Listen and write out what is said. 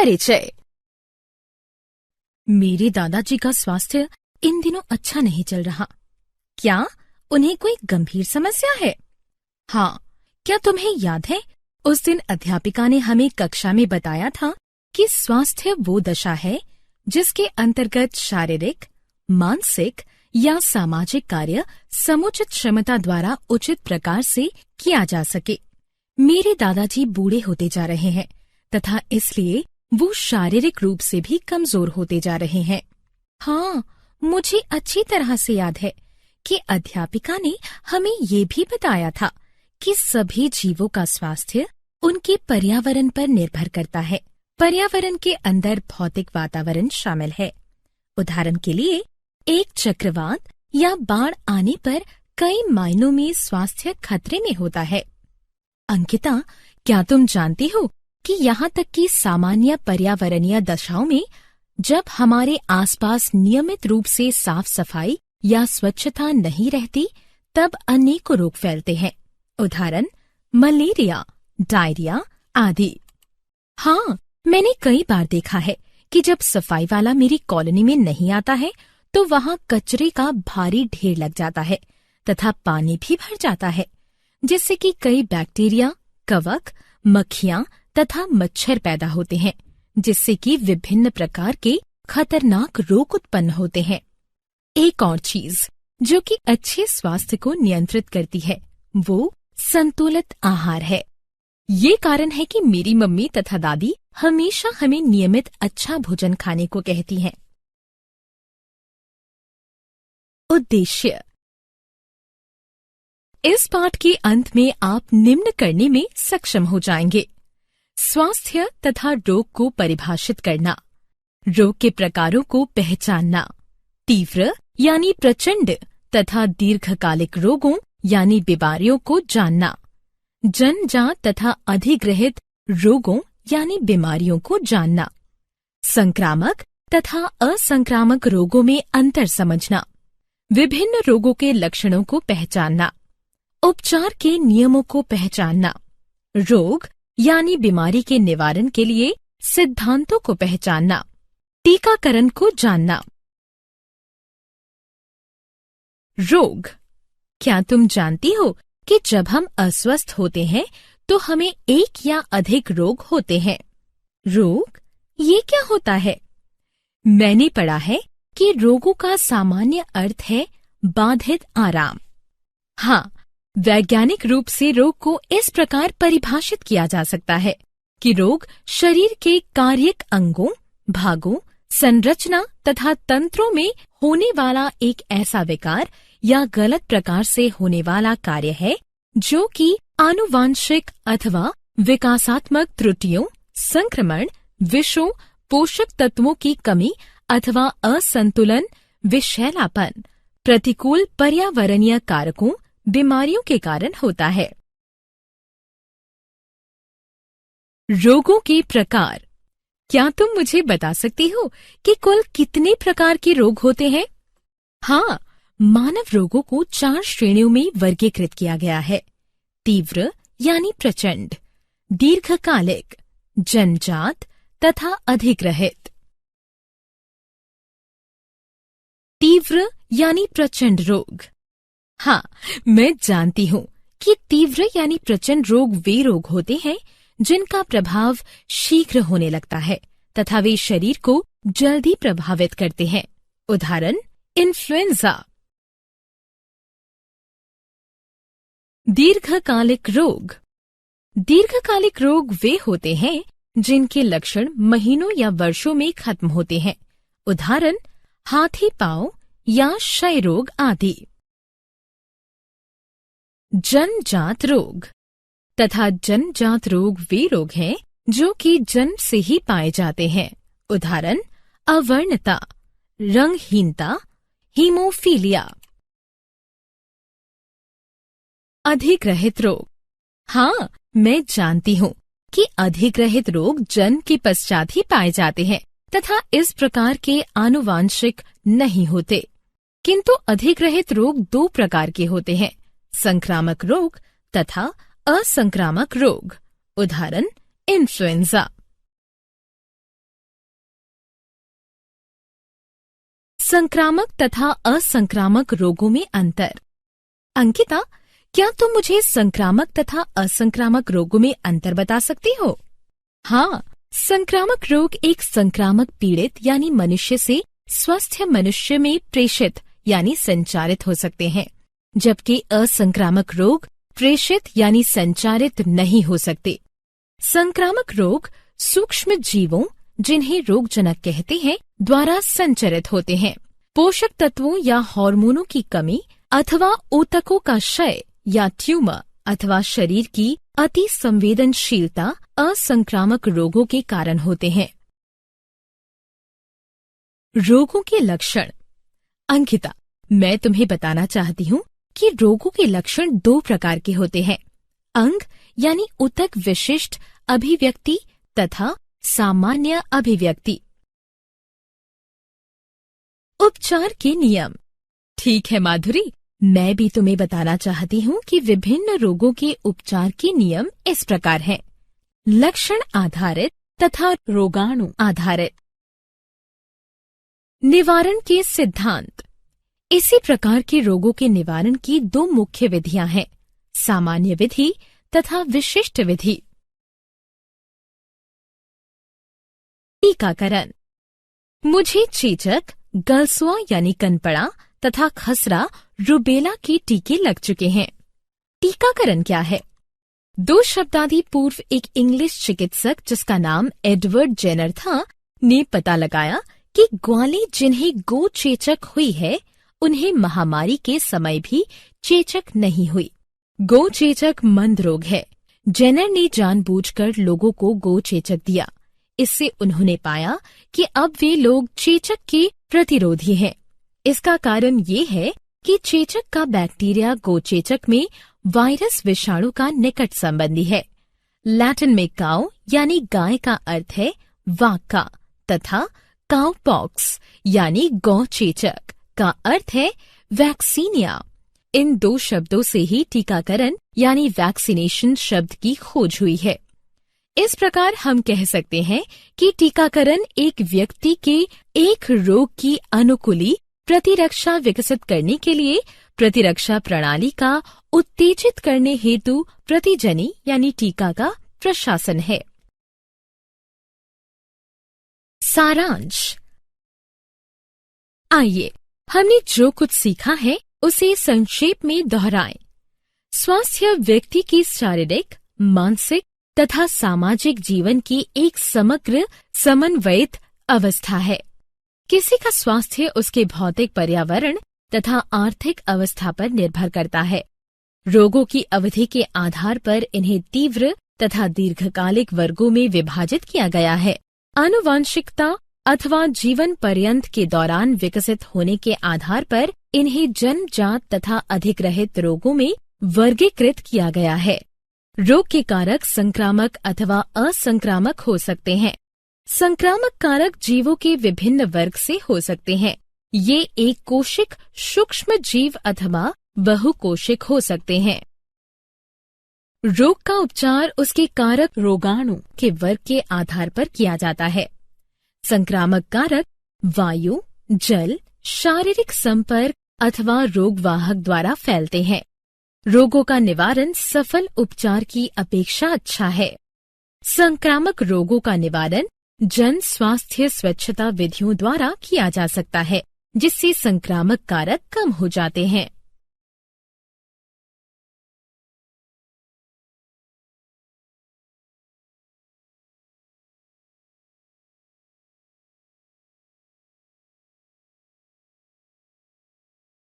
परिचय। मेरे दादाजी का स्वास्थ्य इन दिनों अच्छा नहीं चल रहा। क्या उन्हें कोई गंभीर समस्या है? हाँ, क्या तुम्हें याद है उस दिन अध्यापिका ने हमें कक्षा में बताया था कि स्वास्थ्य वो दशा है जिसके अंतर्गत शारीरिक, मानसिक या सामाजिक कार्य समुचित क्षमता द्वारा उचित प्रकार से किया जा सके। मेरे दादाजी बूढ़े होते जा रहे हैं तथा इसलिए वो शारीरिक रूप से भी कमजोर होते जा रहे हैं। हाँ, मुझे अच्छी तरह से याद है कि अध्यापिका ने हमें ये भी बताया था कि सभी जीवों का स्वास्थ्य उनके पर्यावरण पर निर्भर करता है। पर्यावरण के अंदर भौतिक वातावरण शामिल है। उदाहरण के लिए, एक चक्रवात या बाढ़ आने पर कई मायनों में स्वास्थ्य खतरे में होता है। अंकिता, क्या तुम जानती हो कि यहाँ तक कि सामान्य पर्यावरणीय दशाओं में जब हमारे आसपास नियमित रूप से साफ सफाई या स्वच्छता नहीं रहती, तब अनेकों रोग फैलते हैं। उदाहरण, मलेरिया, डायरिया आदि। हाँ, मैंने कई बार देखा है कि जब सफाई वाला मेरी कॉलोनी में नहीं आता है तो वहाँ कचरे का भारी ढेर लग जाता है तथा पानी भी भर जाता है, जिससे कि कई बैक्टीरिया, कवक, मक्खियाँ तथा मच्छर पैदा होते हैं, जिससे कि विभिन्न प्रकार के खतरनाक रोग उत्पन्न होते हैं। एक और चीज जो कि अच्छे स्वास्थ्य को नियंत्रित करती है वो संतुलित आहार है। ये कारण है कि मेरी मम्मी तथा दादी हमेशा हमें नियमित अच्छा भोजन खाने को कहती हैं। उद्देश्य। इस पाठ के अंत में आप निम्न करने में सक्षम हो जाएंगे: स्वास्थ्य तथा रोग को परिभाषित करना, रोग के प्रकारों को पहचानना, तीव्र यानी प्रचंड तथा दीर्घकालिक रोगों यानी बीमारियों को जानना, जन्मजात तथा अधिग्रहित रोगों यानी बीमारियों को जानना, संक्रामक तथा असंक्रामक रोगों में अंतर समझना, विभिन्न रोगों के लक्षणों को पहचानना, उपचार के नियमों को पहचानना, रोग यानी बीमारी के निवारण के लिए सिद्धांतों को पहचानना, टीकाकरण को जानना। रोग। क्या तुम जानती हो कि जब हम अस्वस्थ होते हैं तो हमें एक या अधिक रोग होते हैं? रोग, ये क्या होता है? मैंने पढ़ा है कि रोगों का सामान्य अर्थ है बाधित आराम। हाँ, वैज्ञानिक रूप से रोग को इस प्रकार परिभाषित किया जा सकता है कि रोग शरीर के कार्यक अंगों, भागों, संरचना तथा तंत्रों में होने वाला एक ऐसा विकार या गलत प्रकार से होने वाला कार्य है जो कि आनुवांशिक अथवा विकासात्मक त्रुटियों, संक्रमण, विषों, पोषक तत्वों की कमी अथवा असंतुलन, विषैलापन, प्रतिकूल पर्यावरणीय कारकों, बीमारियों के कारण होता है। रोगों के प्रकार। क्या तुम मुझे बता सकती हो कि कुल कितने प्रकार के रोग होते हैं? हाँ, मानव रोगों को 4 श्रेणियों में वर्गीकृत किया गया है: तीव्र यानी प्रचंड, दीर्घकालिक, जन्मजात तथा अधिग्रहित। तीव्र यानी प्रचंड रोग। हाँ, मैं जानती हूँ कि तीव्र यानी प्रचंड रोग वे रोग होते हैं जिनका प्रभाव शीघ्र होने लगता है तथा वे शरीर को जल्दी प्रभावित करते हैं। उदाहरण, इन्फ्लुएंजा। दीर्घकालिक रोग। दीर्घकालिक रोग वे होते हैं जिनके लक्षण महीनों या वर्षों में खत्म होते हैं। उदाहरण, हाथी पांव या क्षय रोग आदि। जन्मजात रोग तथा जन्मजात रोग वे रोग हैं जो कि जन्म से ही पाए जाते हैं। उदाहरण, अवर्णता, रंगहीनता, हीमोफीलिया। अधिग्रहित रोग। हाँ, मैं जानती हूँ कि अधिग्रहित रोग जन्म के पश्चात ही पाए जाते हैं तथा इस प्रकार के आनुवांशिक नहीं होते। किंतु अधिग्रहित रोग 2 प्रकार के होते हैं: संक्रामक रोग तथा असंक्रामक रोग। उदाहरण, इन्फ्लुएंजा। संक्रामक तथा असंक्रामक रोगों में अंतर। अंकिता, क्या तुम मुझे संक्रामक तथा असंक्रामक रोगों में अंतर बता सकती हो? हाँ, संक्रामक रोग एक संक्रामक पीड़ित यानी मनुष्य से स्वस्थ मनुष्य में प्रेषित यानी संचारित हो सकते हैं, जबकि असंक्रामक रोग प्रेषित यानी संचारित नहीं हो सकते। संक्रामक रोग सूक्ष्म जीवों, जिन्हें रोगजनक कहते हैं, द्वारा संचरित होते हैं। पोषक तत्वों या हार्मोनों की कमी अथवा ऊतकों का क्षय या ट्यूमर अथवा शरीर की अति संवेदनशीलता असंक्रामक रोगों के कारण होते हैं। रोगों के लक्षण। अंकिता, मैं तुम्हें बताना चाहती हूँ कि रोगों के लक्षण 2 प्रकार के होते हैं, अंग यानी ऊतक विशिष्ट अभिव्यक्ति तथा सामान्य अभिव्यक्ति। उपचार के नियम। ठीक है माधुरी, मैं भी तुम्हें बताना चाहती हूँ कि विभिन्न रोगों के उपचार के नियम इस प्रकार हैं, लक्षण आधारित तथा रोगाणु आधारित। निवारण के सिद्धांत। इसी प्रकार के रोगों के निवारण की 2 मुख्य विधियां हैं, सामान्य विधि तथा विशिष्ट विधि। टीकाकरण। मुझे चेचक, गलसुआ यानी कनपड़ा तथा खसरा, रुबेला के टीके लग चुके हैं। टीकाकरण क्या है? 2 शताब्दी पूर्व एक इंग्लिश चिकित्सक जिसका नाम एडवर्ड जेनर था ने पता लगाया कि ग्वाले जिन्हें गो चेचक हुई है, उन्हें महामारी के समय भी चेचक नहीं हुई। गो चेचक मंद रोग है। जेनर ने जानबूझकर लोगों को गो चेचक दिया। इससे उन्होंने पाया कि अब वे लोग चेचक के प्रतिरोधी हैं। इसका कारण ये है कि चेचक का बैक्टीरिया गो चेचक में वायरस विषाणु का निकट संबंधी है। लैटिन में काउ यानी गाय का अर्थ है वाका तथा काउपॉक्स यानी गौ चेचक का अर्थ है वैक्सीनिया। इन 2 शब्दों से ही टीकाकरण यानी वैक्सीनेशन शब्द की खोज हुई है। इस प्रकार हम कह सकते हैं कि टीकाकरण एक व्यक्ति के एक रोग की अनुकूली प्रतिरक्षा विकसित करने के लिए प्रतिरक्षा प्रणाली का उत्तेजित करने हेतु प्रतिजनी यानी टीका का प्रशासन है। सारांश। आइए हमने जो कुछ सीखा है उसे संक्षेप में दोहराएं। स्वास्थ्य व्यक्ति की शारीरिक, मानसिक तथा सामाजिक जीवन की एक समग्र समन्वयित अवस्था है। किसी का स्वास्थ्य उसके भौतिक पर्यावरण तथा आर्थिक अवस्था पर निर्भर करता है। रोगों की अवधि के आधार पर इन्हें तीव्र तथा दीर्घकालिक वर्गों में विभाजित किया गया है। आनुवांशिकता अथवा जीवन पर्यंत के दौरान विकसित होने के आधार पर इन्हें जन्मजात तथा अधिग्रहित रोगों में वर्गीकृत किया गया है। रोग के कारक संक्रामक अथवा असंक्रामक हो सकते हैं। संक्रामक कारक जीवों के विभिन्न वर्ग से हो सकते हैं। ये एक कोशिक सूक्ष्म जीव अथवा बहुकोशिक हो सकते हैं। रोग का उपचार उसके कारक रोगाणु के वर्ग के आधार पर किया जाता है। संक्रामक कारक वायु, जल, शारीरिक संपर्क अथवा रोगवाहक द्वारा फैलते हैं। रोगों का निवारण सफल उपचार की अपेक्षा अच्छा है। संक्रामक रोगों का निवारण जन स्वास्थ्य स्वच्छता विधियों द्वारा किया जा सकता है, जिससे संक्रामक कारक कम हो जाते हैं।